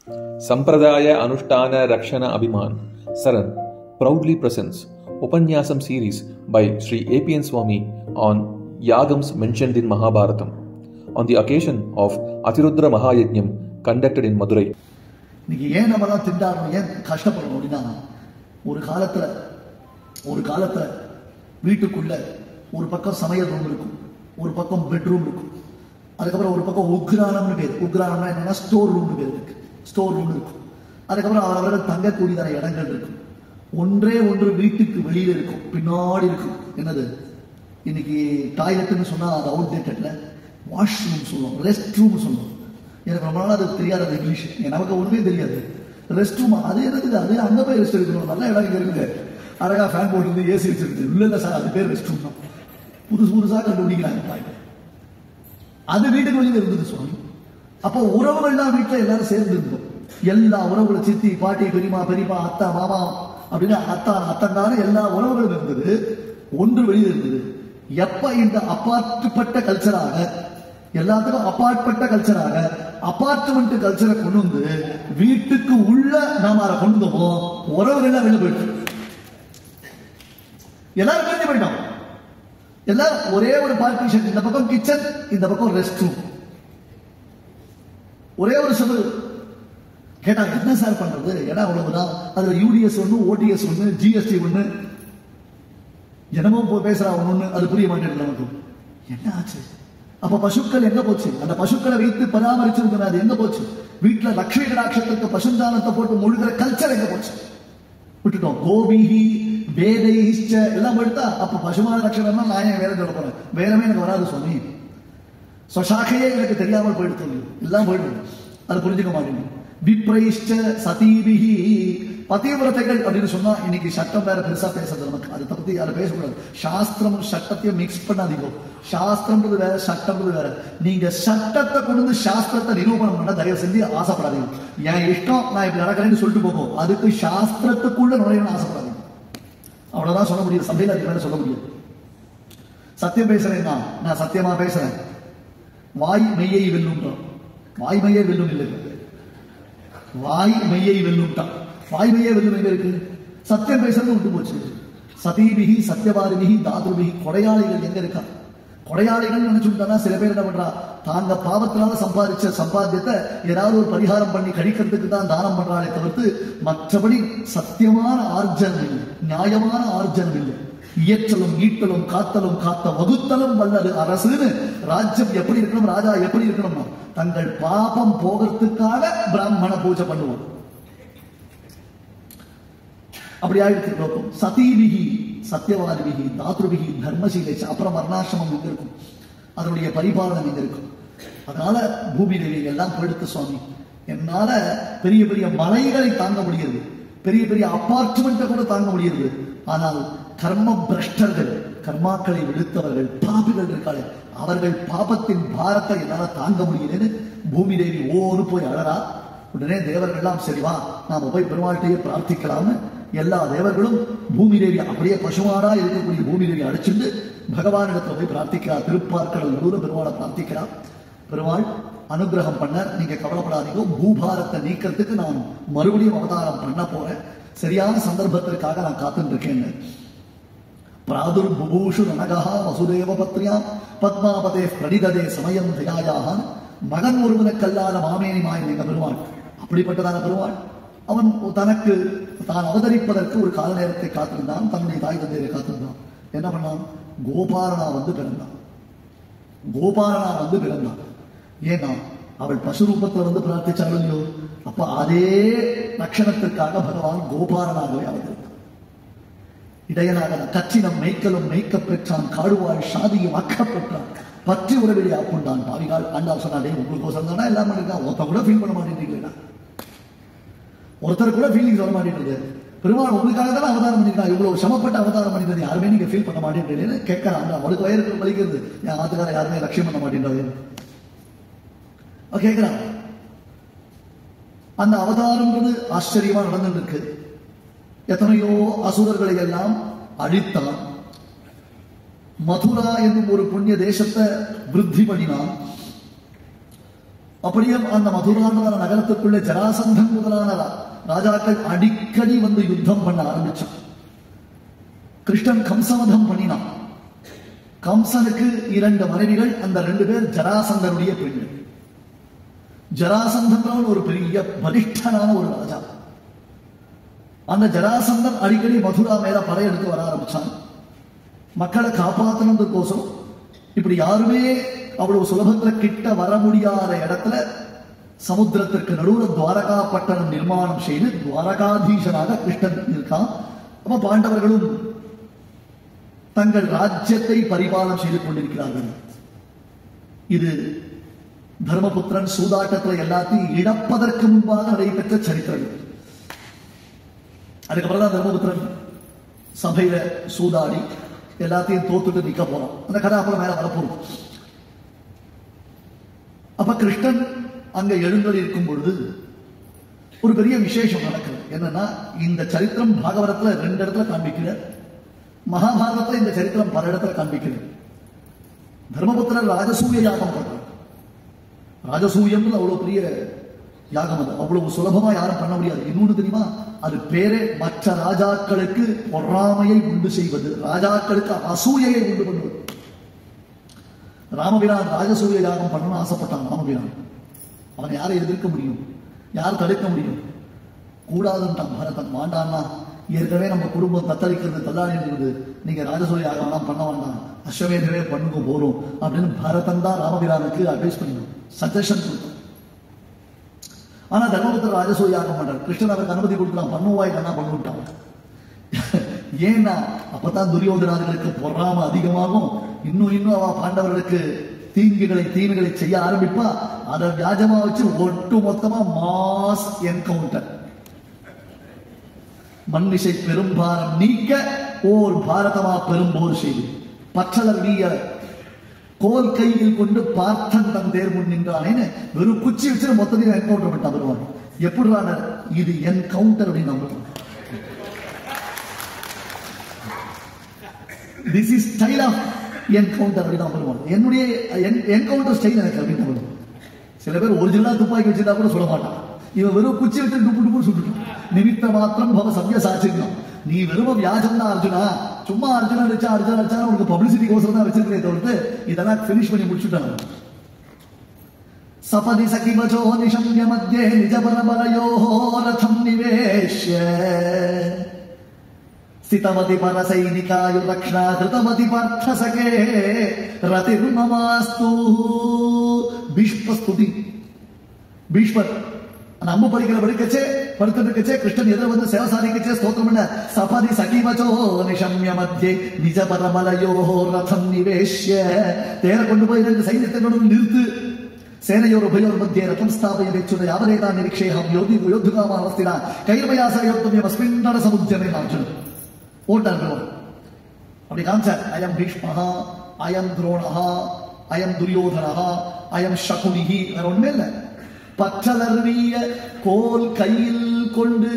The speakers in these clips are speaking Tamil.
Sampradaya Anushtana Rakshana Abhiman Saran proudly presents Upanyasam series by Sri A.P.N. Swami on Yagams mentioned in Mahabharatam on the occasion of Atirudra Mahayajnam conducted in Madurai. இன்னைக்கு ஏன் நம்ம தான் திண்டாடணும், ஏன் கஷ்டப்படணும் அப்படின்னா, ஒரு காலத்துல வீட்டுக்குள்ள ஒரு பக்கம் சமையல் ரூம் இருக்கும், ஒரு பக்கம் பெட்ரூம் இருக்கும், அதுக்கப்புறம் ஒரு பக்கம் உக்ரானம்னு பேர். உக்ரானம்னா என்னன்னா ஸ்டோர் ரூம்னு பேர் இருக்கு. ஸ்டோர் ரூம் இருக்கும். அதுக்கப்புறம் அவரவர்கள் தங்கக்கூடியதான இடங்கள் இருக்கும். ஒன்று வீட்டுக்கு வெளியில இருக்கும், பின்னாடி இருக்கும். என்னது இன்னைக்கு டாய்லெட்னு சொன்னா அது அவுட்டேட்டட்ல வாஷ்ரூம் சொல்லுவோம், ரெஸ்ட் ரூம் சொல்லுவோம். எனக்கு ரொம்ப நாள் அது தெரியாது இங்கிலீஷ், நமக்கு ஒண்ணுமே தெரியாது. ரெஸ்ட் ரூம் அது என்னது, அது அங்க போய் ரெஸ்ட் எடுக்கணும், நல்ல இடம் இங்க இருக்குது, அழகா ஃபேன் போட்டு ஏசி வச்சிருக்கு. இல்ல சார், அது பேர் ரெஸ்ட் ரூம் தான். புதுசா கண்டுபிடிக்கிறாங்க. அது வீட்டுக்கு வெளியில இருந்தது சுவாமி. அப்போ உறவுகள்லாம் வீட்டுல எல்லாரும் சேர்ந்து இருந்தோம். எல்லா உறவுகளும் சித்தி பாட்டி பெரியமா பெரியப்பா அத்தா மாமா அப்படின்னு அத்தங்கான எல்லா உறவுகளும் இருந்தது. ஒன்று வெளியில இருந்தது. எப்ப இந்த அப்பாற்பட்ட கல்ச்சராக, எல்லாத்துக்கும் அப்பாற்பட்ட கல்ச்சராக அபார்ட்மெண்ட் கல்ச்சரை கொண்டு வந்து வீட்டுக்கு உள்ள நாம அதை கொண்டு வந்தோம், உறவுகள் வெளில போயிட்டு எல்லாரும் பிரிஞ்சு போயிட்டோம். எல்லாம் ஒரே ஒரு பார்ட்டிஷன், இந்த பக்கம் கிச்சன், இந்த பக்கம் ரெஸ்ட் ரூம், ஒரே ஒரு சபை. கேட்டா என்ன சார் பண்றது, ஏன்னா அவ்வளவுதான். அதுல யூடிஎஸ் ஒண்ணு, ஓடிஎஸ் ஒண்ணு, ஜிஎஸ்டி ஒண்ணு, என்னமோ பேசுறா ஒண்ணு, அது புரிய மாட்டேங்குது நமக்கு. என்ன ஆச்சு? அப்ப பசுக்கள் எங்க போச்சு? அந்த பசுக்களை வைத்து பராமரிச்சிருக்கிற அது எங்க போச்சு? வீட்டுல லட்சுமி கடாட்சத்துக்கு பசுந்தானத்தை போட்டு முழுகிற கல்ச்சர் எங்க போச்சு? விட்டுட்டோம். கோபிஹி வேதைச்ச எல்லாம் எடுத்தா அப்ப பசுமான லட்சணம்னா நான் ஏன் வேலை சொல்ல போறேன்? வேறமே எனக்கு வராது சுவாமி. சொசாக்கையே எனக்கு தெரியாமல் போயிடுத்து, எல்லாம் போயிடுது, அது புரிஞ்சுக்க மாட்டேங்குது. விப்ரைஷ்ட சதீபிஹி பதிவிரதைகள் அப்படின்னு சொன்னா இன்னைக்கு சட்டம் வேற பெருசா பேசுறது நமக்கு, அதை பத்தி யாரும் பேசக்கூடாது. சாஸ்திரம் சட்டத்தையும் மிக்ஸ் பண்ணாதீங்க. சாஸ்திரம்ன்றது வேற, சட்டம்ன்றது வேற. நீங்க சட்டத்தை கொண்டு சாஸ்திரத்தை நிரூபணம் பண்ண தயவு செஞ்சு ஆசைப்படாதீங்க. என் இஷ்டம், நான் இப்படி நடக்கிறேன்னு சொல்லிட்டு போகும், அதுக்கு சாஸ்திரத்துக்குள்ள நுழையணும்னு ஆசைப்படாதீங்க. அவ்வளவுதான் சொல்ல முடியும். சபையில் அதுக்கு மேல சொல்ல முடியும். சத்தியம் பேசுறேன், நான் சத்தியமா பேசுறேன். வாய் மெய்யை வெல்லும்ட்டான். வாய் மெய்யை வெல்லும் இல்லை, வாய் மெய்யை வெல்லும்ட்டான். வாய் மெய்யை வெல்லும் எங்க இருக்கு? சத்தியம் பேசுறது விட்டு போச்சு. சதீபிகி சத்தியவாதிபிகி தாத்ருபிகி, கொடையாளிகள் எங்க இருக்கா? கொடையாளிகள் நினைச்சுட்டானா சில பேர் என்ன பண்றா, தாங்க பாவத்தினால சம்பாதிச்ச சம்பாத்தியத்தை ஏதாவது ஒரு பரிகாரம் பண்ணி கழிக்கிறதுக்கு தான் தானம் பண்றாளே தவிர்த்து மற்றபடி சத்தியமான ஆர்ஜனம் இல்லை, நியாயமான ஆர்ஜனம் இல்லை. இயற்றலும் ஈட்டலும் காத்தலும் காத்த வகுத்தலும் வல்லது அரசுன்னு ராஜ்யம் எப்படி இருக்கணும், ராஜா எப்படி இருக்கணும்னா தங்கள் பாபம் போகிறதுக்காக பிராமண பூஜை பண்ணுவோம். அப்படி ஆயிடுச்சு லோகம். சதீபிகி சத்தியவாதிபிகி தாத்ருபிகி தர்மசீலை, அப்புறம் வர்ணாசிரமம் எங்க இருக்கும், அதனுடைய பரிபாலனம் எங்க இருக்கும். அதனால பூமி தேவி எல்லாம் போயிடுத்து சுவாமி. என்னால பெரிய பெரிய மலைகளை தாங்க முடியாது, பெரிய பெரிய அபார்ட்மெண்ட்டை கூட தாங்க முடியாது. ஆனால் கர்ம பிரஷ்டர்கள், கர்மாக்களை விடுத்தவர்கள், பாபிகள் இருக்காளே, அவர்கள் பாபத்தின் பாரத்தை என்னால தாங்க முடியலன்னு பூமி தேவி ஓடு போய் அழறா. உடனே தேவர்கள்லாம் சரிவா நாம போய் பெருமாள்கிட்டயே பிரார்த்திக்கலாம்னு எல்லா தேவர்களும் பூமி தேவி அப்படியே பசுமாடா இருக்கக்கூடிய பூமி தேவி அடிச்சுட்டு பகவானிடத்துல போய் பிரார்த்திக்கிறார். திருப்பார்க்கடல் நடுவுல பெருமாளை பிரார்த்திக்கிறார். பெருமாள் அனுகிரகம் பண்ண, நீங்க கவலைப்படாதீங்க, பூபாரத்தை நீக்கிறதுக்கு நான் மறுபடியும் அவதாரம் பண்ண போறேன், சரியான சந்தர்ப்பத்திற்காக நான் காத்துட்டு இருக்கேன். பிராதுர் புபூஷு ரணகா வசுதேவ பத்ரியா பத்மாபதே பிரணிததே சமயம் தயாயாக, மகன் ஒருவனுக்கல்லாத மாமேனி மாயன் எங்க பெருமாள். அப்படிப்பட்டதான பெருமாள் அவன் தனக்கு தான் அவதரிப்பதற்கு ஒரு கால நேரத்தை காத்திருந்தான், தன்னுடைய தாய் தந்தையை காத்திருந்தான். என்ன பண்ணான்? கோபாலனா வந்து பிறந்தான். கோபாலனா வந்து பிறந்தான். ஏன்னா அவள் பசு ரூபத்துல வந்து பிரார்த்திச்சாலும் இல்லையோ, அப்ப அதே லட்சணத்திற்காக பகவான் கோபாலனாகவே அவதரித்தான். இடையனாக கச்சினம் மெய்க்கலும் மெய்க்க பெற்றான், காடுவாள் சாதியும் அக்க பெற்றான், பற்றி உறவிலே ஆப்புண்டான் பாவிகால். ஆண்டாள் சொன்னாடே உங்களுக்கோசம் தானே எல்லாம் இருக்கா, ஒருத்தர் கூட ஃபீல் பண்ண மாட்டேங்கிறீங்களா? ஒருத்தர் கூட ஃபீலிங்ஸ் வர மாட்டேங்கிறது. பெருமாள் உங்களுக்காக தானே அவதாரம் பண்ணிருக்கா, இவ்வளவு சமப்பட்ட அவதாரம் பண்ணிக்கிறது யாருமே நீங்க ஃபீல் பண்ண மாட்டேங்கிறீங்கன்னு கேட்கறாங்க. அவளுக்கு வயிறு வலிக்கிறது, என் ஆத்துக்கார யாருமே லட்சியம் பண்ண மாட்டேன்றாரு கேட்கிறான். அந்த அவதாரம்ன்றது ஆச்சரியமா நடந்துட்டு இருக்கு. எத்தனையோ அசுரர்களை எல்லாம் அழித்தான். மதுரா என்னும் ஒரு புண்ணிய தேசத்தை விருத்தி பண்ணினான். அப்படியே அந்த மதுரான நகரத்துக்குள்ள ஜராசந்தன் முதலான ராஜாக்கள் அடிக்கடி வந்து யுத்தம் பண்ண ஆரம்பிச்சான். கிருஷ்ணன் கம்சவதம் பண்ணினான். கம்சனுக்கு 2 மனைவிகள், அந்த 2 பேர் ஜராசந்தனுடைய பெண்கள். ஜராசந்தன் ஒரு பெரிய பலிஷ்டனான ஒரு ராஜா. அந்த ஜராசந்தன் அடிக்கடி மதுரா மேல படையெடுத்து வர ஆரம்பிச்சான். மக்களை காப்பாற்றணுன்றதுக்கோசம் இப்படி யாருமே அவ்வளவு சுலபத்துல கிட்ட வர முடியாத இடத்துல சமுத்திரத்திற்கு நடுவில் துவாரகா பட்டணம் நிர்மாணம் செய்து துவாரகாதீசனாக கிருஷ்ணன் இருக்கான். அப்ப பாண்டவர்களும் தங்கள் ராஜ்யத்தை பரிபாலனம் செய்து கொண்டிருக்கிறார்கள். இது தர்மபுத்திரன் சூதாட்டத்தில் எல்லாத்தையும் இழப்பதற்கு முன்பாக நடைபெற்ற சரித்திரம். அதுக்கப்புறம் தான் தர்மபுத்திரன் சபையில சூதாடி எல்லாத்தையும் தோத்துட்டு நிக்க போறோம். அந்த கதை அப்புறம் மேல வரப்போம். அப்ப கிருஷ்ணன் அங்க எழுந்தொழி இருக்கும் பொழுது ஒரு பெரிய விசேஷம் நடக்குது. என்னன்னா, இந்த சரித்திரம் பாகவதத்துல 2 இடத்துல காண்பிக்கிறார், மகாபாரதத்துல இந்த சரித்திரம் பல இடத்துல காண்பிக்கிறது. தர்மபுத்திரர் ராஜசூய யாகம் பண்றார். ராஜசூயம் அவ்வளவு பெரிய யாகம், அது அவ்வளவு சுலபமா யாரும் பண்ண முடியாது. இன்னொன்று தெரியுமா, அது பேரே மற்ற ராஜாக்களுக்கு பொறாமையை உண்டு செய்வது, ராஜாக்களுக்கு அசூயையை உண்டு பண்ணுவது. ராமபிரான் ராஜசூய யாகம் பண்ணணும்னு ஆசைப்பட்டான். ராமபிரான் அவன் யாரை எதிர்க்க முடியும், யார் தடுக்க முடியும்? கூடாதுன்ட்டான் பரதன். வாண்டான்னா, ஏற்கனவே நம்ம குடும்பம் தத்தளிக்கிறது தள்ளாடி இருக்குது, நீங்க ராஜசூய யாகம் பண்ண வேண்டாம், அஸ்வமேதமே பண்ணுங்க போறோம் அப்படின்னு பரதன் தான் ராமபிரானுக்கு அட்வைஸ் பண்ணிடும், சஜஷன் கொடுத்தான். ஆனா தர்மபுத்திரர் ராஜசூய யாகம் பண்றார். கிருஷ்ணன் அவருக்கு அனுமதி கொடுக்கலாம், பண்ணுவாய் கண்ணா பண்ணிவிட்டான். ஏன்னா அப்பதான் துரியோதனார்களுக்கு பொறாம அதிகமாகும். இன்னும் அவ பாண்டவர்களுக்கு தீமைகளை செய்ய ஆரம்பிப்பா. அதை வியாஜமா வச்சு ஒட்டு மொத்தமா மாஸ் என்கவுண்டர், மன்னிசை பெரும்பாரம் நீக்க ஓர் பாரதமா பெரும்போர் செய்து பற்றலர் வீய கோல் கையில் கொண்டு பார்த்தன் தன் தேர் முன் நின்றானேன்னு வெறும் குச்சி வச்சு மொத்தத்தையும் என்கவுண்டர் பண்ண வருவாங்க. எப்படிறான இது என்கவுண்டர் அப்படின்னு நம்புறோம். This is style of encounter அப்படின்னு நம்புவாங்க. என்னுடைய என்கவுண்டர் ஸ்டைல் எனக்கு அப்படின்னு நம்புவோம். சில பேர் ஒரிஜினலா துப்பாக்கி வச்சிருந்தா கூட சொல்ல மாட்டான். இவன் வெறும் குச்சி வச்சு டுப்பு சுட்டுட்டான். நிமித்த மாத்திரம் பவ சமய சாட்சியம். நீ வெறும் வியாஜம் தான் அர்ஜுனா, சும்மா அர்ஜுனா அடிச்சா உனக்கு பப்ளிசிட்டி கோசம் தான் வச்சிருக்கிறே தவிர்த்து இதெல்லாம் பினிஷ் பண்ணி முடிச்சுட்டாங்க. சபதி சகிவஜோ நிஷம்ய மத்யே நிஜ பரபரயோ ரதம் நிவேஷ்ய ஸ்திதமதி பரசைனிகாயு ரக்ஷணா கிருதமதி பார்த்தசகே ரதிர்மமாஸ்து. பீஷ்மஸ்துதி. பீஷ்மர் அந்த அம்பு படிக்கச்சே படுத்துக்கச்சே கிருஷ்ணன் எதிர வந்து சேவை சாதிக்கச்சே ஸ்தோத்திரம் பண்ண சபதி சகிவச்சோ நிஷம்ய மத்தியே நிஜ பரமலயோ ரதம் நிவேஷ்ய. தேர கொண்டு போய் 2 சைன்யத்தை கொண்டு நிறுத்து. சேனையோர் உபயோர் மத்தியே ரதம் ஸ்தாபய வெச்சுட யாவரேதா நிரீக்ஷேஹம் யோதுகாமா அவஸ்தினா கைர்மயாசயோத்தமியம் அஸ்மின்னர சமுத்தியமே அர்ஜுன் ஓட்டார். அப்படி காமிச்சார். அயம் பீஷ்மஹா, அயம் துரோணஹா, அயம் துரியோதனஹா, அயம் சகுனிஹி. வேற ஒண்ணுமே இல்லை. பற்றலர்விய கோல் கையில் கொண்டு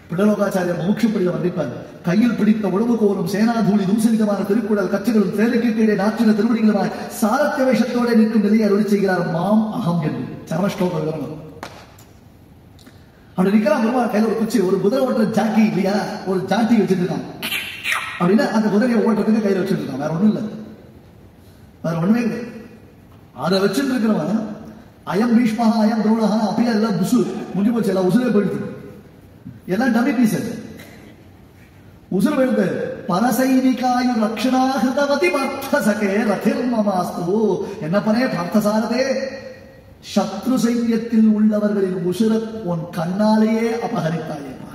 பிடலோகாச்சாரியர் மோட்சப்படியில் வந்திருப்பார். கையில் பிடித்த உழவு கோலும் சேனாதூளி தூசணிகமான திருக்குறள் கட்சிகளும் தேருக்கு கீழே நாற்றின திருவடிகளுமாய் சாரத்திய வேஷத்தோட நிற்கும் நிலையை அருளி செய்கிறார். மாம் அகம் என்று சரணஸ்லோக விவரணம். அப்படி நிற்கிறான் பெருமாள். கையில் ஒரு குச்சி, ஒரு குதிரை ஓட்டுற ஜாக்கி இல்லையா, ஒரு ஜாட்டி வச்சுட்டு இருக்கான். அப்படின்னா அந்த குதிரையை ஓட்டுறதுக்கு கையில் வச்சுட்டு இருக்கான். வேற ஒண்ணும் இல்லை, வேற ஒண்ணுமே இல்லை. அதை வச்சுட்டு இருக்கிறவன் அயம் பீஷ்மஹா அயம் துரோணஹா அப்படியே எல்லாம் புசு முடிஞ்சு போச்சு. எல்லாம் உசுரே போயிடுது, எல்லாம் டம்மி பீஸ். உசுறு போயிடுது. பரசைனிகாயு ரக்ஷணாகிருதவதி பார்த்தசகே ரதிர்மமாஸ்து. என்ன பண்ணே பார்த்தசாரதே, சத்ரு சைன்யத்தில் உள்ளவர்களின் உசுர உன் கண்ணாலேயே அபகரித்தாயேப்பா.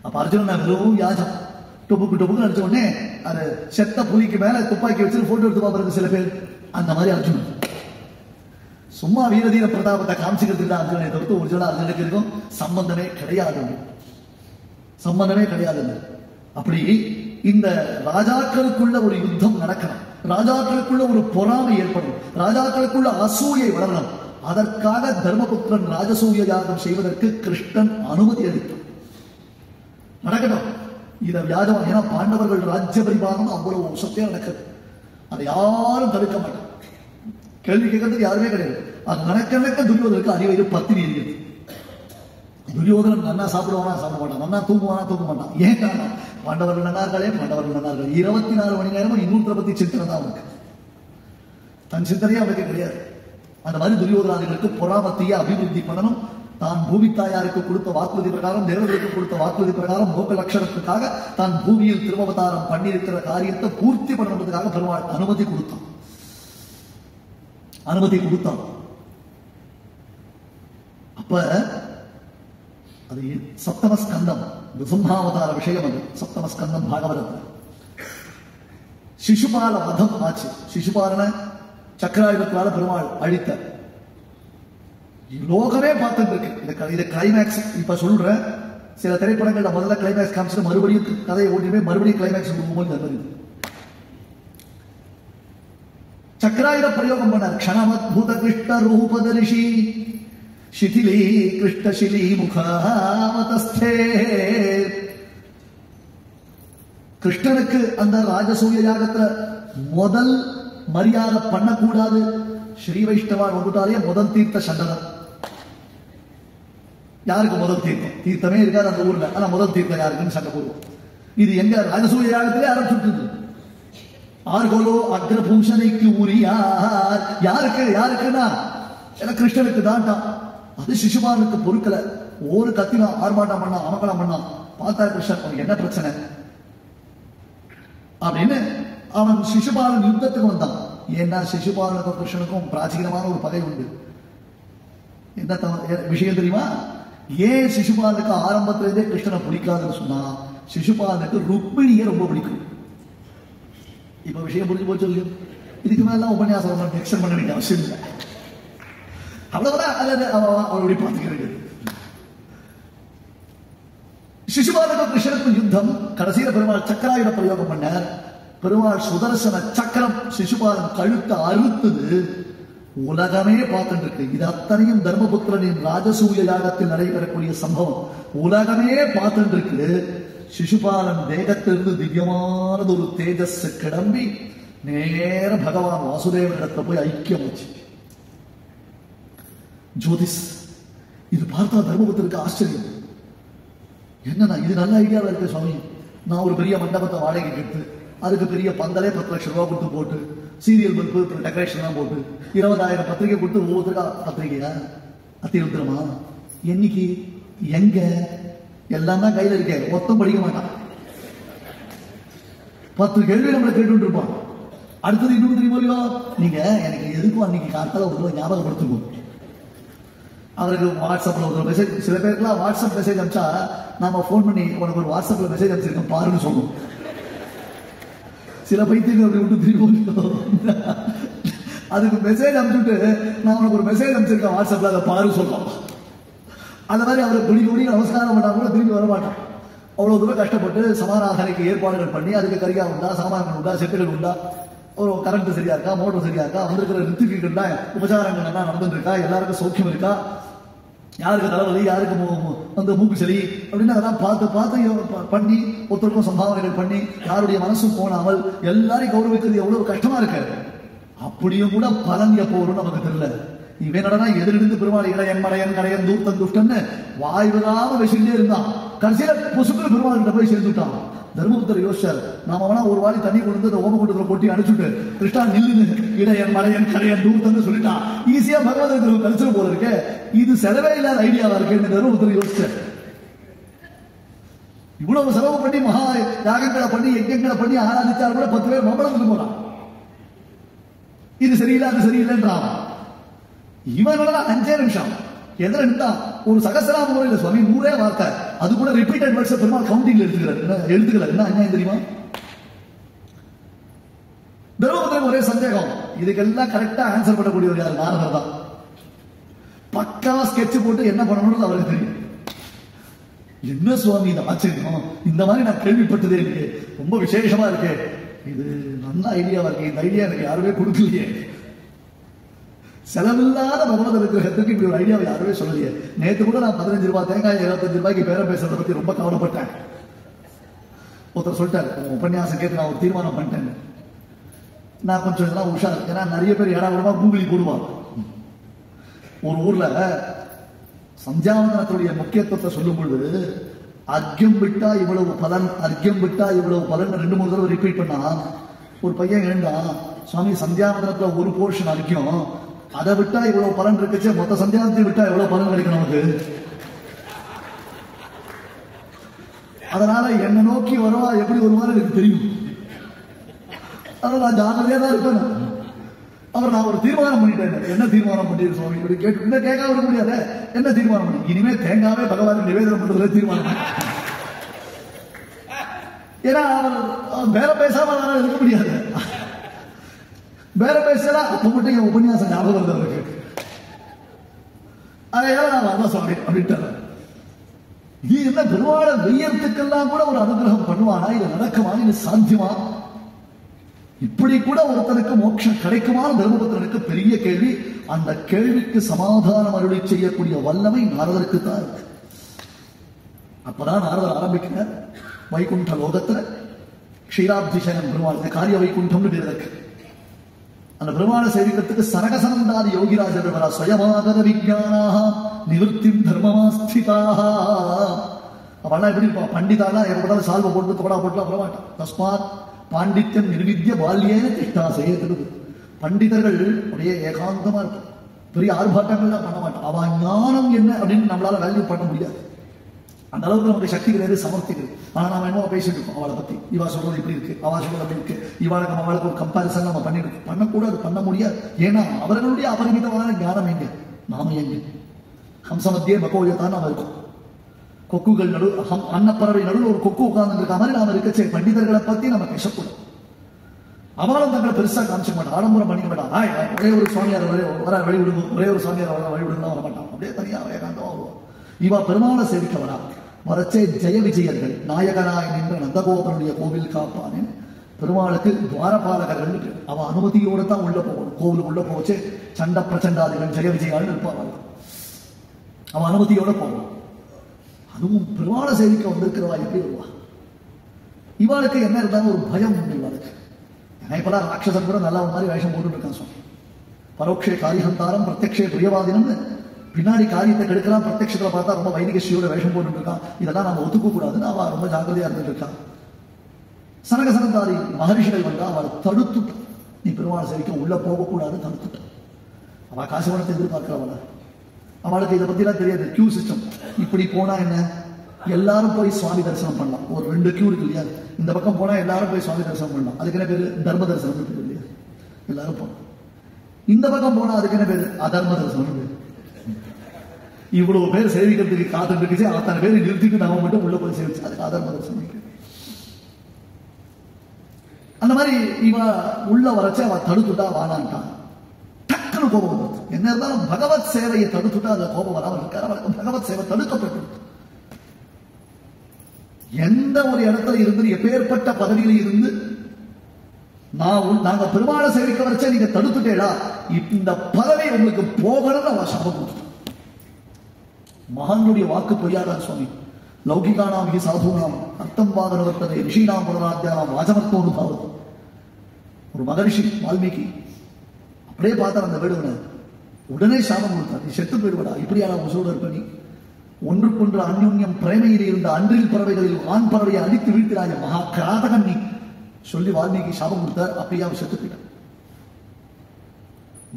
அப்ப அர்ஜுனன் வெறும் யாஜம் டொப்புக்கு அடிச்ச உடனே அது செத்த புலிக்கு மேல துப்பாக்கி வச்சு போட்டோ எடுத்து பாக்குறது சில பேர். அந்த மாதிரி அர்ஜுனன் சும்மா வீரதீர பிரதாபத்தை காமிச்சுக்கிறதுக்கு தான் அர்ஜுனனை தவிர்த்து ஒரிஜினலா அர்ஜுனுக்கு இருக்கும் சம்பந்தமே கிடையாது. அப்படி இந்த ராஜாக்களுக்குள்ள ஒரு யுத்தம் நடக்கணும், ராஜாக்களுக்குள்ள ஒரு பொறாமை ஏற்படும், ராஜாக்களுக்குள்ள அசூயை வளரணும். அதற்காக தர்மபுத்திரன் ராஜசூய யாகம் செய்வதற்கு கிருஷ்ணன் அனுமதி அளித்தார். நடக்கட்டும், இதை வியாஜம். ஏன்னா பாண்டவர்கள் ராஜ்ய பரிபாலனம் அவ்வளவு சத்தியம் நடக்குது, அதை யாரும் தடுக்க மாட்டார். கேள்வி கேட்கறதுக்கு யாருமே கிடையாது. அது நடக்க துரியோதனுக்கு அறிவயிறு பத்தினி இருக்குது. துரியோதனன் நன்னா சாப்பிடுவானா சாப்பிட மாட்டான், நன்னா தூங்குவானா தூங்க மாட்டான். ஏன் காரணம்? பாண்டவர்கள் நன்னார்களே, பாண்டவர்கள் நன்னார்கள். 24 மணி நேரமும் இன்னொருத்தரை பத்தி சிந்தனை தான் அவனுக்கு, தன் சிந்தனையே அவனுக்கு கிடையாது. அந்த மாதிரி துரியோதனாதிகளுக்கு பொறாமத்தையே அபிவிருத்தி பண்ணணும். தான் பூமி தாயாருக்கு கொடுத்த வாக்குறுதி பிரகாரம், தேவர்களுக்கு கொடுத்த வாக்குறுதி பிரகாரம் லோக லட்சணத்துக்காக தான் பூமியில் திருமவதாரம் பண்ணியிருக்கிற காரியத்தை பூர்த்தி பண்ணுறதுக்காக பெருமாள் அனுமதி கொடுத்தான். அப்ப அது சப்தமஸ்கந்தம், நிருசிம்ஹாவதார விஷயம். அது சப்தமஸ்கந்தம் பாகவதத்தில். சிசுபால வதம் ஆச்சு. சிசுபாலனை சக்கராயுதத்தால பெருமாள் அழித்த லோகமே பார்த்துட்டு இருக்கு. இது கிளைமேக்ஸ். இப்ப சொல்றேன், சில திரைப்படங்கள்ல முதல்ல கிளைமேக்ஸ் காமிச்சு மறுபடியும் கதையை ஓட்டியுமே மறுபடியும் கிளைமேக்ஸ் போது சக்கராயுத பிரயோகம் பண்ணார். க்ஷணமத்புத கிருஷ்ண ரூபதரிஷி சிதிலி கிருஷ்ணசிலி முகாமதஸ்தே. கிருஷ்ணனுக்கு அந்த ராஜசூய யாகத்துல முதல் மரியாதை பண்ணக்கூடாது. ஸ்ரீ வைஷ்ணவான் வந்துட்டாலே முதல் தீர்த்த சண்டனம். யாருக்கு முதல் தீர்த்தம்? தீர்த்தமே இருக்காது அந்த ஊர்ல, ஆனா முதல் தீர்த்தம் யாருக்குன்னு சண்டை போடுவோம். இது எங்க? ராஜசூய யாகத்திலே ஆரம்பிச்சுட்டு. ஆர்கோலோ அக்ரபூஷணைக்கு உரியார். யாருக்குன்னா கிருஷ்ணனுக்கு தான்டான். அது சிசுபாலனுக்கு பொறுக்கல. ஒரு கத்தினா ஆர்ப்பாட்டம் பண்ணா, அமக்கலம் பண்ணா. பார்த்தா கிருஷ்ணன் அவனுக்கு என்ன பிரச்சனை அப்படின்னு அவன் சிசுபாலன் யுத்தத்துக்கு வந்தான். ஏன்னா சிசுபாலனுக்கும் கிருஷ்ணனுக்கும் பிராச்சீனமான ஒரு பகை உண்டு. என்ன விஷயம் தெரியுமா? ஏன் சிசுபாலனுக்கு ஆரம்பத்திலிருந்தே கிருஷ்ணனை பிடிக்காதுன்னு சொன்னா, சிசுபாலனுக்கு ருக்மிணியை ரொம்ப பிடிக்கும். இப்ப விஷயம் புரிஞ்சு போச்சு. இதுக்கு மேல உபன்யாசம் எக்ஸ்டெண்ட் பண்ண வேண்டிய அவசியம் இல்லை. அவ்வளவுதான். அவருடைய பார்த்துக்கிறது. சிசுபாலனுக்கும் கிருஷ்ணனுக்கும் யுத்தம். கடைசியில பெருமாள் சக்கராயுத பிரயோகம் பண்ணார். பெருமாள் சுதர்சன சக்கரம் சிசுபாலன் கழுத்தை அறுத்தது. உலகமே பார்த்துட்டு இருக்கு. இது அத்தனையும் தர்மபுத்திரனின் ராஜசூய யாகத்தில் நடைபெறக்கூடிய சம்பவம். உலகமே பார்த்துட்டு இருக்கு. சிசுபாலன் தேகத்திலிருந்து திவ்யமானது ஒரு தேஜஸ் கிளம்பி நேர பகவான் வாசுதேவனிடத்துல போய் ஐக்கியம் வச்சு ஜோதிஷ். இது பார்த்தா தர்மபுத்திரருக்கு ஆச்சரியம். என்னன்னா இது நல்ல ஐடியாவா இருக்கு சுவாமி. நான் ஒரு பெரிய மண்டபத்தை வாடகைக்கு எடுத்து அதுக்கு பெரிய பந்தலே 10 லட்சம் ரூபாய் கொடுத்து போட்டு சீரியல் பல்பு டெக்கரேஷன் எல்லாம் போட்டு 20,000 பத்திரிகை கொடுத்து ஒவ்வொருத்தருக்கா பத்திரிகையா அத்திருத்திரமா என்னைக்கு எங்க எல்லாம் தான் கையில இருக்க. மொத்தம் படிக்க மாட்டான். 10 கேள்வி நம்மளை கேட்டு இருப்பான். அடுத்தது இன்னும் தெரியுமா, நீங்க எனக்கு எதுக்கும் அன்னைக்கு காத்தால ஒரு ஞாபகப்படுத்துவோம். அவருக்கு வாட்ஸ்அப்ல ஒரு மெசேஜ், சில பேருக்குலாம் வாட்ஸ்அப் மெசேஜ் அனுப்பிச்சா நாம போன் பண்ணி உனக்கு ஒரு வாட்ஸ்அப்ல மெசேஜ் அனுப்பிச்சிருக்கோம் பாருன்னு சொல்லுவோம். சில பைத்தியம் அப்படி விட்டு திரும்ப அதுக்கு மெசேஜ் அனுப்பிச்சுட்டு நான் உனக்கு ஒரு மெசேஜ் அனுப்பிச்சிருக்கேன் வாட்ஸ்அப்ல, அதை பாரு சொல்றோம். அந்த மாதிரி அவரை குடி நமஸ்காரம் பண்ணா கூட திரும்பி வர மாட்டான். அவ்வளவு தூரம் கஷ்டப்பட்டு சமாராதனைக்கு ஏற்பாடுகள் பண்ணி அதுக்கு கரியா உண்டா, சாமான்கள் உண்டா, செட்டுகள் உண்டா, ஒரு கரண்ட் சரியா இருக்கா, மோட்டர் சரியா இருக்கா, வந்திருக்கிற ரித்துக்குண்டா உபச்சாரங்கள் நல்லா நடந்துட்டு இருக்கா, எல்லாருக்கும் சௌக்கியம் இருக்கா, யாருக்கு தலைவலி, யாருக்கு வந்து மூக்கு சளி அப்படின்னு அதெல்லாம் பார்த்து பண்ணி ஒருத்தருக்கும் சம்பாவனைகள் பண்ணி யாருடைய மனசும் போனாமல் எல்லாரையும் கௌரவிக்கிறது எவ்வளவு கஷ்டமா இருக்கு. அப்படியும் கூட பலன் எப்போ வரும் நமக்கு தெரியல. இவன் நடனா எதிரிருந்து பெருமாள் இடையன் மடையன் கடையன் தூர்த்தன் துஷ்டன்னு வாய் விடாம பேசிட்டே இருந்தான். கடைசியில பொசுக்கு பெருமாள் கிட்ட போய் சேர்ந்துட்டான். தர்மபுத்தர் யோசிச்சார், நாம வேணா ஒரு வாரி தண்ணி கொண்டு வந்து ஓமகுண்டத்துல கொட்டி அடிச்சுட்டு கிருஷ்ணா நில்லுன்னு இடையன் மடையன் கடையன் தூர்த்தன்னு சொல்லிட்டான். ஈஸியா பகவத கழிச்சு போல இருக்க, இது செலவே இல்லாத ஐடியாவா இருக்கு. தர்மபுத்தர் யோசிச்சார். இவ்வளவு செலவு பண்ணி மகா யாகங்களை பண்ணி யஜ்யங்களை பண்ணி ஆராதிச்சார் கூட 10 பேர் மம்பளத்துக்கு போறான். இது சரியில்லை அது சரியில்லைன்றான். இவனோட 5 நிமிஷம் எதிர நின்றா ஒரு சகசராம முறையில் சுவாமி 100 வார்த்தை, அது கூட ரிப்பீட்டட் வேர்ட்ஸ் பெருமாள் கவுண்டிங்ல எழுதுகிறார். என்ன அநியாயம் தெரியுமா? தர்மபுத்திரன் ஒரே சந்தேகம், இதுக்கெல்லாம் கரெக்டா ஆன்சர் பண்ணக்கூடிய ஒரு யார்? நாரதர் தான். பக்காவா ஸ்கெட்ச் போட்டு என்ன பண்ணணும்னு அவருக்கு தெரியும். என்ன சுவாமி இது ஆச்சரியம், இந்த மாதிரி நான் கேள்விப்பட்டதே இருக்கு, ரொம்ப விசேஷமா இருக்கு, இது நல்ல ஐடியாவா இருக்கு, இந்த ஐடியா எனக்கு யாருமே கொடுக்கலையே, செலவில்லாத பகவத விக்கிரகத்துக்கு இப்படி ஒரு ஐடியாவை யாருமே சொல்லலையே. நேற்று கூட நான் 15 ரூபாய் தேங்காய் 25 ரூபாய்க்கு பேரம் பேசுறதை பத்தி ரொம்ப கவலைப்பட்டேன். ஒருத்தர் சொல்லிட்டாரு, உபன்யாசம் கேட்டு நான் ஒரு தீர்மானம் பண்ணிட்டேன். நான் கொஞ்சம் இதெல்லாம் உஷார். ஏன்னா நிறைய பேர் ஏடாவிடமா கூகுளி போடுவாங்க. ஒரு ஊர்ல சந்தியாவந்தனத்துடைய முக்கியத்துவத்தை சொல்லும் பொழுது அர்க்கியம் விட்டா இவ்வளவு பலன், அர்க்கியம் விட்டா இவ்வளவு பலன் 2-3 தடவை ரிப்பீட் பண்ணா ஒரு பையன் எழுந்தான், சுவாமி சந்தியாவந்தனத்துல ஒரு போர்ஷன் அர்க்கியம், அதை விட்டா இவ்வளவு பலன் இருக்குச்சு, மொத்த சந்தியாவந்தத்தை விட்டா எவ்வளவு பலன் கிடைக்கும் நமக்கு. அதனால என்ன நோக்கி வருவா எப்படி வருவான்னு எனக்கு தெரியும். அதான் நான் ஜாக்கிரதையா தான் இருப்பேன். அவர் நான் ஒரு தீர்மானம் பண்ணிட்டேன். என்ன தீர்மானம் பண்ணிட்டு சுவாமி இப்படி கேட்டு இன்னும் கேட்க விட முடியாது. என்ன தீர்மானம் பண்ணி இனிமே தேங்காவே பகவான் நிவேதனம் பண்றதுல தீர்மானம். ஏன்னா அவர் வேற பேசாம இருக்க முடியாது. வேற பேசலாம் அப்ப மட்டும் என் உபன்யாசம் ஞாபகம் வருது. அதையால நான் வரல சுவாமி அப்படின்ட்டு. இது என்ன பெருமாள வெய்யத்துக்கெல்லாம் கூட ஒரு அனுகிரகம் பண்ணுவானா? இது நடக்குமா? இது சாத்தியமா? இப்படி கூட ஒருத்தனுக்கு மோட்சம் கிடைக்குமான்னு தர்மபுத்திரனுக்கு பெரிய கேள்வி. அந்த கேள்விக்கு சமாதானம் அருளி செய்யக்கூடிய வல்லமை நாரதருக்கு தான் இருக்கு. அப்பதான் நாரதர் ஆரம்பிக்கிறார். வைகுண்ட லோகத்துல க்ஷீராப்திசயனம் பெருமாள் காரிய வைகுண்டம்னு பேர் இருக்கு. அந்த பெருமாளை சேவிக்கிறதுக்கு சரகசனந்தாதி யோகிராஜர் வரா. ஸ்வயமாகத விஜானாக நிவர்த்திம் தர்மமாஸ்திதாக. அவெல்லாம் எப்படி இருப்பா? பண்டிதாலாம் எப்படாலும் சால்வை போட்டு தோடா போட்டுலாம் வரமாட்டான். தஸ்மாத் பாண்டித்யம் நிர்வித்ய பால்யேன திஷ்டா செய்யறது. பண்டிதர்கள் அப்படியே ஏகாந்தமா இருக்கும். பெரிய ஆர்ப்பாட்டங்கள்லாம் பண்ண மாட்டான். அவன் ஞானம் என்ன அப்படின்னு நம்மளால வேல்யூ பண்ண முடியாது. அந்த அளவுக்கு நமக்கு சக்தி கிடையாது, சமர்த்தி கிடையாது. ஆனா நாம என்னவோ பேசிட்டு இருக்கோம் அவளை பத்தி. இவா சொல்றது இப்படி இருக்கு, அவா சொல்றது அப்படி இருக்கு, இவாளுக்கு அவளுக்கு ஒரு கம்பாரிசன் நம்ம பண்ணிட்டு பண்ணக்கூடாது, பண்ண முடியாது. ஏன்னா அவர்களுடைய அபரிமிதமான ஞானம் எங்க, நாம எங்க? ஹம்சமத்தியே பகோயத்தான் நாம இருக்கோம். கொக்குகள் நடு அன்னப்பறவை நடுவில் ஒரு கொக்கு உட்கார்ந்து இருக்க மாதிரி நாம இருக்கச்சே. பண்டிதர்களை பத்தி நம்ம பேசக்கூடாது. அவளும் தங்களை பெருசா காமிச்ச மாட்டான், ஆடம்பரம் பண்ணிக்க மாட்டான். ஒரே ஒரு சுவாமியார் வர வழிவிடுங்க, ஒரே ஒரு சுவாமியார் வர வழிவிடுங்க வர மாட்டான். அப்படியே தனியா ஏகாந்தமா வருவான். இவா பெருமாளை சேவிக்க வரா. வரச்சே ஜெய விஜயர்கள் நாயகனாய் நின்ற நந்தகோபனுடைய கோவில் காப்பானேன் பெருமாளுக்கு துவாரபாலகர்கள். அவன் அனுமதியோடு தான் உள்ள போகணும். கோவில் உள்ள போச்சு சண்ட பிரச்சண்டாதிகள் ஜெய விஜயாள் இருப்பாள். அவன் அனுமதியோட போவான். அதுவும் பெருமாளை சேவிக்க வந்திருக்கிறவா எப்படி வருவா? இவாளுக்கு என்ன இருந்தாலும் ஒரு பயம் உண்டு இவாளுக்கு. ஏன்னா இப்பதான் ராட்சசன் கூட நல்லா ஒரு மாதிரி வேஷம் போட்டு இருக்கான் சுவாமி. பரோட்சே காரியஹந்தாரம் பிரத்யக்ஷே பிரியவாதினம்னு பின்னாடி காரியத்தை கெடுக்கலாம். பிரத்யட்சத்துல பார்த்தா ரொம்ப வைதிக ஸ்ரீயோட வேஷம் போட்டு இருக்கான். இதெல்லாம் நம்ம ஒத்துக்க கூடாதுன்னு அவ ரொம்ப ஜாக்கிரதையா இருந்துட்டு இருக்கான். சனகசனந்தாரி மகரிஷிகள் வந்தா அவளை தடுத்துட்டு, நீ பெருமாள் சேவிக்க உள்ள போகக்கூடாது தடுத்துட்டு. அவ காசு பணத்தை எதிர்பார்க்கிறவள. அவளுக்கு இதை பத்தி எல்லாம் தெரியாது. கியூ சிஸ்டம் இப்படி போனா என்ன, எல்லாரும் போய் சுவாமி தரிசனம் பண்ணலாம். ஒரு 2 கியூ இருக்கு இல்லையா? இந்த பக்கம் போனா எல்லாரும் போய் சுவாமி தரிசனம் பண்ணலாம். அதுக்கு என்ன பேரு? தர்ம தரிசனம் பேரு இல்லையா? எல்லாரும் போனோம். இந்த பக்கம் போனா அதுக்கு என்ன பேரு? அதர்ம தரிசனம் பேரு. இவ்வளவு பேர் சேவிக்கிறதுக்கு காத்துட்டு இருக்குச்சு. அத்தனை பேர் நிறுத்திட்டு நாம மட்டும் உள்ள போய் சேவிச்சு அதுக்கு அதர்ம தரிசனம். அந்த மாதிரி இவ உள்ள வரச்சு அவ தடுத்துட்டா வானான்ட்டான். டக்குனு கோபம் வருது. என்ன இருந்தாலும் பகவத் சேவையை தடுத்துட்டா அந்த கோபம் வராமல் இருக்காரு. அவளுக்கு பகவத் சேவை தடுக்கப்பட்டு எந்த ஒரு இடத்துல இருந்து எப்பேற்பட்ட பதவியில் இருந்து நாங்க பெருமாளை சேவிக்க வச்சா நீங்க தடுத்துட்டேடா, இந்த பதவி உங்களுக்கு போகணும்னு அவ சாபம் கொடுத்துட்டான். மகானுடைய வாக்கு பொய்யாதான் சுவாமி. லௌகிகானாம் ஹி சாதுனாம் அர்த்தம் வாகனவர்த்தனை ரிஷினாம் புனராத்தியானாம் வாஜமத்தோடு பாவது. ஒரு மகரிஷி வால்மீகி அப்படியே பார்த்தார் அந்த வேடுவனை. உடனே சாபம் கொடுத்தார், நீ செத்து போயிடுவடா, இப்படியான உசோடு இருப்ப நீ. ஒன்றுக்கொன்று அந்யுன்யம் பிரேமையில் இருந்த அன்றில் பறவைகளில் ஆண் பறவையை அடித்து வீழ்த்தினாய மகா கிராதகன் நீ சொல்லி வால்மீகி சாபம் கொடுத்தார். அப்படியே அவர் செத்து போயிட்டார்.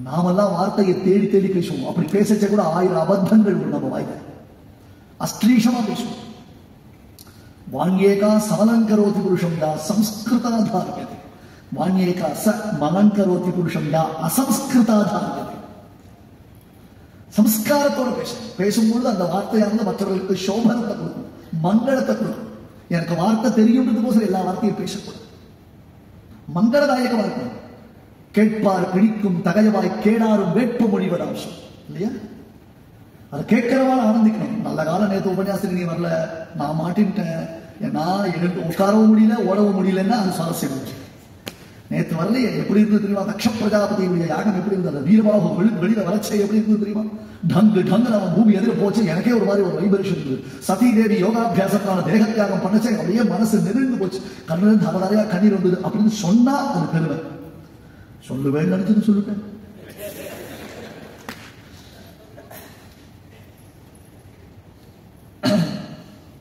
நாமெல்லாம் வார்த்தையை தேடி தேடி பேசுவோம். அப்படி பேசச்ச கூட 1000 அபத்தங்கள் நம்ம வாய்க்க அஸ்லீஷமா பேசுவோம். வாண்யேகா சமலங்கரோதி புருஷம் யா சம்ஸ்கிருதாதாரியதே, வாண்யேகா ச மலங்கரோதி புருஷம் யா அசம்ஸ்கிருதாதாரியதே. சம்ஸ்காரத்தோட பேசும்பொழுது அந்த வார்த்தையானது மற்றவர்களுக்கு சோபனத்தை கொடுக்கும், மங்களத்தை கொடுக்கும். எனக்கு வார்த்தை தெரியும்ன்றதுக்கோசரம் எல்லா வார்த்தையும் பேசக்கூடாது. மங்களதாயகமா இருக்கணும். கேட்பார் பிடிக்கும் தகையவாய் கேடாரும் வேட்பு மொழிவதாம்சம் இல்லையா? அதை கேட்கிறவாள் ஆனந்திக்கணும். நல்ல காலம் நேற்று உபன்யாசத்துக்கு நீ வரல, நான் மாட்டின்ட்டேன், நான் உட்காரவும் முடியல ஓடவும் முடியலன்னா அது சுவாரஸ்யம். நேற்று வரலையே எப்படி இருந்தது தெரியுமா? தக்ஷ பிரஜாபதியுடைய யாகம் எப்படி இருந்தது? வீரபாகு வெளியில வரச்சை எப்படி இருந்தது தெரியுமா? டங்கு டங்கு நம்ம பூமி எதிர போச்சு. எனக்கே ஒரு மாதிரி ஒரு வைபரேஷன் இருந்தது. சதி தேவி யோகாபியாசத்தான தேக தியாகம் பண்ணச்சே அப்படியே மனசு நெருங்கு போச்சு. கண்ணிலிருந்து அவரையா கண்ணீர் வந்தது அப்படின்னு சொன்னா அது பெருமை. சொல்லுவேன் நினைச்சது சொல்லிட்டேன்.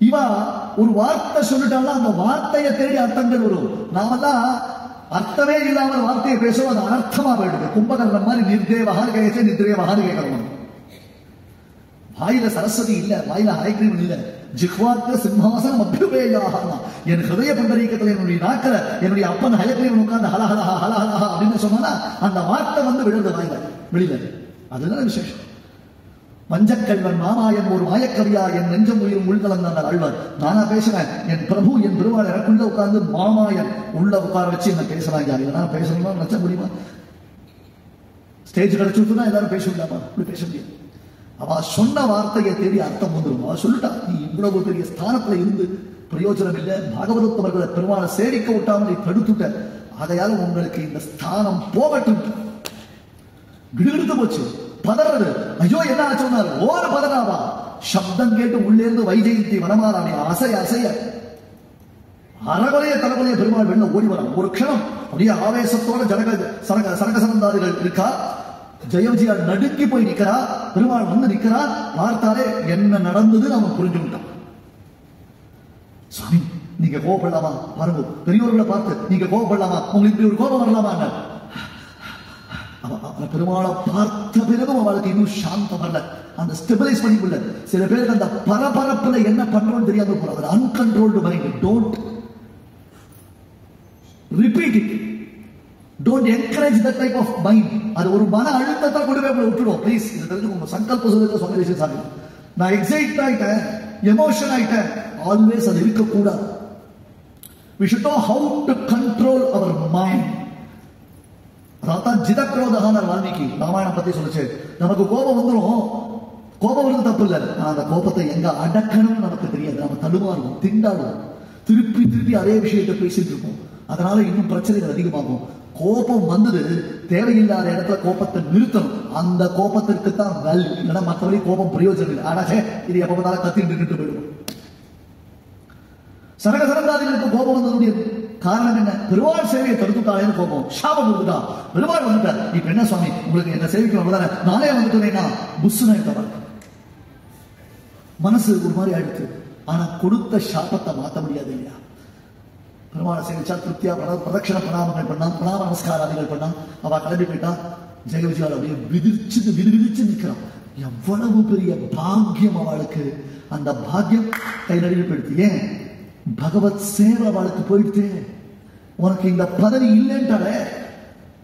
இவா ஒரு வார்த்தை சொல்லிட்டாலும் அந்த வார்த்தையை தேடி அர்த்தங்கள் வரும். நாமெல்லாம் அர்த்தமே இல்லாமல் வார்த்தையை பேசுவோம், அது அனர்த்தமா போயிடுது. கும்பகர்ணன் மாதிரி நிர்தேவகான்னு கேட்க நிர்தேவகான்னு கேட்கணும். வாயில சரஸ்வதி இல்ல, வாயில ஹயக்ரீவன் இல்ல, ஜிஹ்வாத்த சிம்ஹாசனம் அபியுபேயாகனா. என் ஹிருதய பண்டரீகத்துல என்னுடைய நாக்கில என்னுடைய அப்பன் ஹயக்ரீவன் உட்கார்ந்து ஹலஹலஹா ஹலஹலஹா அப்படின்னு சொன்னா அந்த வார்த்தை வந்து விழுந்து வாயில வெளியில. அதுதான் விசேஷம். வஞ்சக்கல்வன் மாமாயன் ஒரு மாயக்கவியா என் நெஞ்சம் உயிரும் உள்கலந்தான் ஆழ்வார். நானா பேசுறேன், என் பிரபு என் பெருமாள் எனக்குள்ள உட்கார்ந்து மாமாயன் உள்ள உட்கார வச்சு என்ன பேசுறாங்க. இதெல்லாம் பேசணுமா நினைச்ச முடியுமா? ஸ்டேஜ் கிடைச்சுட்டுதான் எல்லாரும் பேச முடியாமா? அப்படி பேச முடியாது. அவ சொன்ன வார்த்தையை தேடி அர்த்தம் வந்துடும். அவ சொல்லிட்டா, நீ இவ்வளவு பெரிய ஸ்தானத்துல இருந்து பிரயோஜனம் இல்லை, பாகவதத்தவர்களை பெருமாளை சேடிக்க விட்டாமல் நீ தடுத்துட்ட, அதையால உங்களுக்கு இந்த ஸ்தானம் போகட்டும். விடுவிடுத்து போச்சு, பதறது. ஐயோ என்ன சொன்னார், ஓர பதறாவா. சப்தம் கேட்டு உள்ளே இருந்து வைஜெயந்தி வனமாராணி அசைய அசைய அறகுறைய தலைமுறைய பெருமாள் வெளில ஓடி வரான். ஒரு க்ஷணம் அப்படியே ஆவேசத்தோட சரகசனந்தாதிகள் இருக்கா. ஜெயவிஜயா நடுக்கி போய் நிக்கிறா. பெருமாள் வந்து நிக்கிறா. பார்த்தாலே என்ன நடந்தது நம்ம புரிஞ்சு விட்டோம். சுவாமி நீங்க கோபப்படலாமா? பாருங்க, பெரியவர்களை பார்த்து நீங்க கோபப்படலாமா? உங்களுக்கு இப்படி ஒரு கோபம் வரலாமா? பெருமாளை பார்த்த பிறகும் அவளுக்கு இன்னும் சாந்தம் வரல, அந்த ஸ்டெபிலைஸ் பண்ணிக்கொள்ள. சில பேருக்கு அந்த பரபரப்புல என்ன பண்றோம்னு தெரியாம போறாங்க. Uncontrolled mind. Don't repeat it. Don't encourage that type of mind. அது ஒரு மன அழுத்தத்தை கொண்டு போய் விட்டுடும். ப்ளீஸ் இது தெரிஞ்சு உங்க சங்கல்ப சொல்லுங்க. சொன்ன விஷயம் சாமி, நான் எக்ஸைட் ஆயிட்டேன், எமோஷன் ஆயிட்டேன், ஆல்வேஸ் அது இருக்கக்கூடாது. We should know how to control our mind. அதான் ஜிதக்ரோதகான வால்மீகி ராமாயணம் பத்தி சொல்லுச்சு. நமக்கு கோபம் வந்துடும், கோபம் வந்து தப்பு இல்லை, அந்த கோபத்தை எங்க அடக்கணும்னு நமக்கு தெரியாது. நம்ம தடுமாறுவோம், திண்டாடுவோம், திருப்பி திருப்பி அதே விஷயத்தை பேசிட்டு இருப்போம். அதனால இன்னும் பிரச்சனைகள் அதிகமாகும். கோபம் வந்தது, தேவையில்லாத இடத்துல கோபத்தை நிறுத்தணும். அந்த கோபத்திற்கு தான் வேல்யூ. இல்லைன்னா மற்றபடி கோபம் பிரயோஜனம் இல்லை. ஆனா இது எப்ப பார்த்தாலும் கத்திட்டு நின்று போயிடுவோம். சரகசரந்தாதிகளுக்கு கோபம் வந்ததுடைய காரணம் என்ன? பெருமாள் சேவையை தடுத்துட்டாலேன்னு கோபம், சாபம் கொடுத்துட்டா. பெருமாள் வந்துட்டார், இப்ப என்ன சுவாமி உங்களுக்கு என்ன சேவைக்கு நானே வந்துட்டேன்னா புஷ்ஷுன்னு எடுத்தவன் மனசு ஒரு மாதிரி ஆயிடுச்சு. ஆனா கொடுத்த சாபத்தை மாற்ற முடியாது இல்லையா? பெருமாளை சேவிச்சா திருப்தியா பிரதட்சண பிரணாமங்கள் பண்ணா, பிரணாம நமஸ்காராதிகள் பண்ணா. அவ கிளம்பி போயிட்டா. ஜெய விஜயால் அப்படியே விதிவிதிச்சு நிற்கிறான். எவ்வளவு பெரிய பாக்கியம் அவளுக்கு. அந்த பாக்கியம் கை நடுவில் போயிடுச்சு. ஏன்? பகவத் சேவை அவளுக்கு போயிடுச்சு. உனக்கு இந்த பதவி இல்லைன்றாலே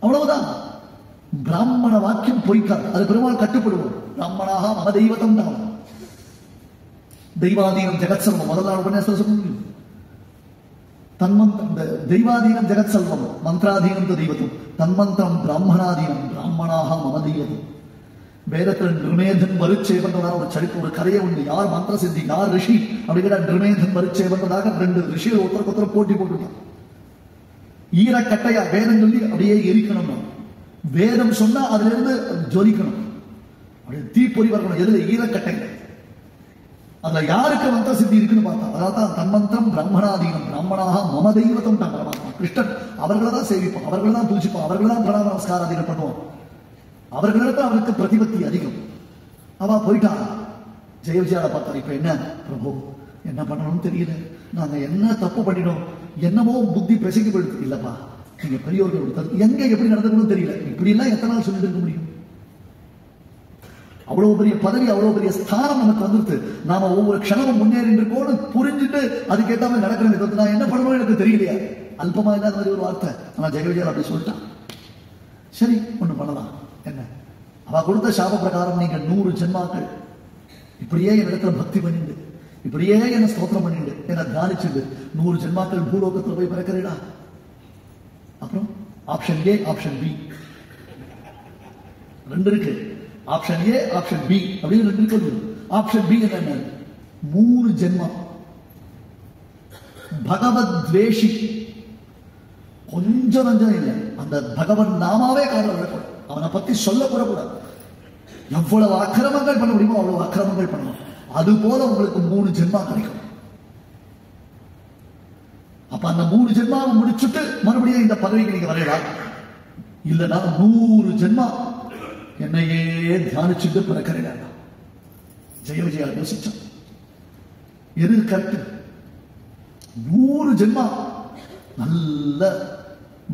அவ்வளவுதான். பிராமண வாக்கியம் பொய்க்காது, அது பெருமாள் கட்டுப்படுவோம். பிராமணாக மம தெய்வதம் தான். தெய்வாதீனம் ஜெகத் செல்வம் முதல் நாள் உபன்யாசம் சொல்ல முடியும். தெய்வாதீனம் ஜெகத் செல்வம், மந்திராதீனம் தெய்வத்தம், தன்மந்திரம் பிராமணாதீனம், பிராமணாக மம தெய்வதம். வேதத்தில் நிர்மேதன் மறுச்சேவன்றதாக ஒரு சரிப்பு, ஒரு கதையை உண்டு. யார் மந்திர சித்தி, யார் ரிஷி அப்படிங்கிற நிர்மேதன் மறுச்சேவன்றதாக 2 ரிஷிகள் ஒருத்தருக்கு போட்டி போட்டுருக்கான். ஈரக்கட்டையா வேதம் சொல்லி அப்படியே எரிக்கணும். வேதம் சொன்னா அதுல இருந்து ஜொலிக்கணும், அப்படியே தீப்பொறி வரணும். எதுல? ஈரக்கட்டை. அதுல யாருக்கு மந்திர சித்தி இருக்குன்னு பார்த்தா, அதான் தன்மந்திரம் பிரம்மணாதீனம், பிராமணாக மம தெய்வத்தம் தான் பரமாத்மா கிருஷ்ணன். அவர்களை தான் சேவிப்போம், அவர்களை தான் பூஜிப்போம், அவர்களை தான் பிரணாம நமஸ்காராதிகள் பண்ணுவோம். அவர்களிடத்தில் அவருக்கு பிரதிபத்தி அதிகம். அவ போயிட்டா. ஜெய விஜயாவை பார்த்தா, இப்ப என்ன பிரபு என்ன பண்ணணும்னு தெரியல, நாங்க என்ன தப்பு பண்ணிடும், என்னமோ புத்தி பிரசிக்கு போயிடுது. இல்லப்பா நீங்க பெரியவர்கள் எங்க எப்படி நடந்துக்கணும் தெரியல. இப்படி எல்லாம் எத்தனை நாள் சொல்லிட்டு இருக்க முடியும்? அவ்வளவு பெரிய பதவி, அவ்வளவு பெரிய ஸ்தானம் நமக்கு வந்துருது. நாம ஒவ்வொரு க்ஷணமும் முன்னேறி இருக்கோம்னு புரிஞ்சுட்டு அதுக்கேற்ற மாதிரி நடக்கிறேன். நான் என்ன பண்ணணும் எனக்கு தெரியலையா? அல்பமா இல்லாத மாதிரி ஒரு வார்த்தை. ஆனா ஜெய விஜயா அப்படி சொல்லிட்டான். சரி ஒண்ணு பண்ணலாம். என்ன? அவ கொடுத்த சாப பிரகாரம் நீங்க 100 ஜென்மாக்கள் இப்படியே என் இடத்துல பக்தி பண்ணிண்டு, இப்படியே என்ன ஸ்தோத்திரம் பண்ணிண்டு, என்ன தியானிச்சுண்டு 100 ஜென்மாக்கள் பூலோகத்தில் போய் பிறக்கிறீடா. அப்புறம் ஆப்ஷன் ஏ, ஆப்ஷன் பி 2 இருக்கு. ஆப்ஷன் ஏ, ஆப்ஷன் பி அப்படின்னு 2 இருக்கு. ஆப்ஷன் பி என்ன? 3 ஜென்மம் பகவத் துவேஷி. கொஞ்சம் நஞ்சம் இல்லை. அந்த பகவன் நாமாவே காரணம் விடக்கூடாது, அவனை பத்தி சொல்ல கூடாது. எவ்வளவு அக்கிரமங்கள் பண்ண முடியுமோ அவ்வளவு அக்கிரமங்கள் பண்ணணும். அது போல உங்களுக்கு 3 ஜென்மா கிடைக்கும். அப்ப அந்த 3 ஜென்மாவை முடிச்சுட்டு மறுபடியும் இந்த பதவிக்கு நீங்க வரையலாம். இல்லைன்னா 100 ஜென்மா என்னையே தியானிச்சுட்டு பிறக்கிறேன். ஜெய விஜயா யோசிச்சான், எது கரெக்ட்? 100 ஜென்மா நல்ல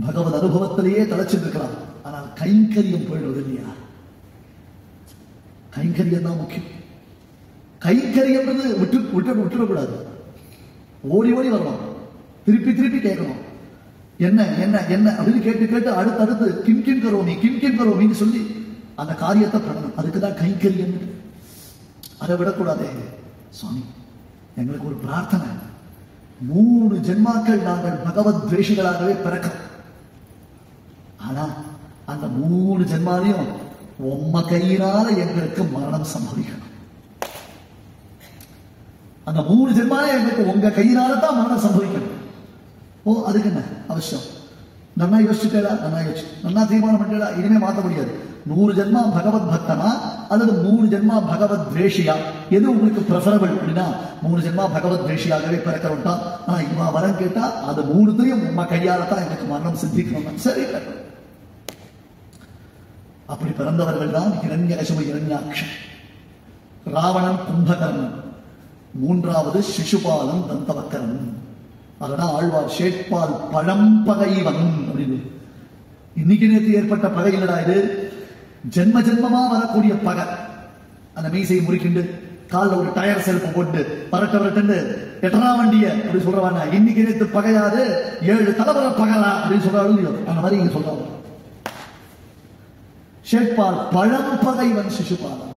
பகவத் அனுபவத்திலேயே தலைச்சிருக்கிறான். ஆனால் கைங்கரியம் போயிடுவது இல்லையா? கைங்கரியம் தான் முக்கியம். கைங்கரியம் விட்டுடக்கூடாது. ஓடி ஓடி வரணும், திருப்பி திருப்பி கேட்கணும். என்ன என்ன என்ன அப்படின்னு கேட்டு கேட்டு அடுத்தடுத்து கிம் கிம் கரோமின்னு சொல்லி அந்த காரியத்தை பண்ணணும். அதுக்குதான் கைங்கரியம். அதை விடக்கூடாதே. சுவாமி, எங்களுக்கு ஒரு பிரார்த்தனை, 3 ஜென்மாக்கள் நாங்கள் பகவத் துவேஷிகளாகவே பிறக்கிறோம். ஆனா அந்த 3 ஜென்மாலையும் உம்ம கையினால எங்களுக்கு மரணம் சம்பவிக்கணும். அந்த 3 ஜென்மாலே எங்களுக்கு உங்க கையினால தான் மரணம் சம்பவிக்கணும். ஓ, அதுக்கு என்ன அவசியம்? நன்னா யோசிச்சுட்டா, நன்னா தீர்மானம் பண்ணிட்டா, இனிமே மாற்ற முடியாது. 100 ஜென்மா பகவத் பக்தனா அல்லது 3 ஜென்மா பகவத் துவேஷியா, எது உங்களுக்கு ப்ரெஃபரபிள் அப்படின்னா 3 ஜென்மா பகவத் துவேஷியாகவே பிறக்கிறோம்டா. ஆனா இவன் வரம் கேட்டா அது 3த்தையும் உம்ம கையால தான் எனக்கு மரணம் சித்திக்கணும். சரி, அப்படி பிறந்தவர்கள் தான் இரண்யகசிபு, இரண்யாக்ஷன், ராவணன், கும்பகர்ணன், 3வது சிசுபாலன், தந்தவக்கரன். அதனால் ஆழ்வார் ஷேட்பால் பழம்பகைவன் அப்படின்னு. இன்னைக்கு நேற்று ஏற்பட்ட பகை இல்லடா இது, ஜென்ம ஜென்மமா வரக்கூடிய பகை. அந்த மீசையை முறிக்கிண்டு காலில் ஒரு டயர் செல்ஃப் போட்டு வரட்டு எட்டரா வண்டிய அப்படி சொல்றவாங்க. இன்னைக்கு நேற்று பகையாது 7 தலைவர பகலா அப்படின்னு சொல்றாரு. அந்த மாதிரி இங்க சொல்றாங்க. ஷேட்பால் பழம்பகைவன் சிசுபாலன்.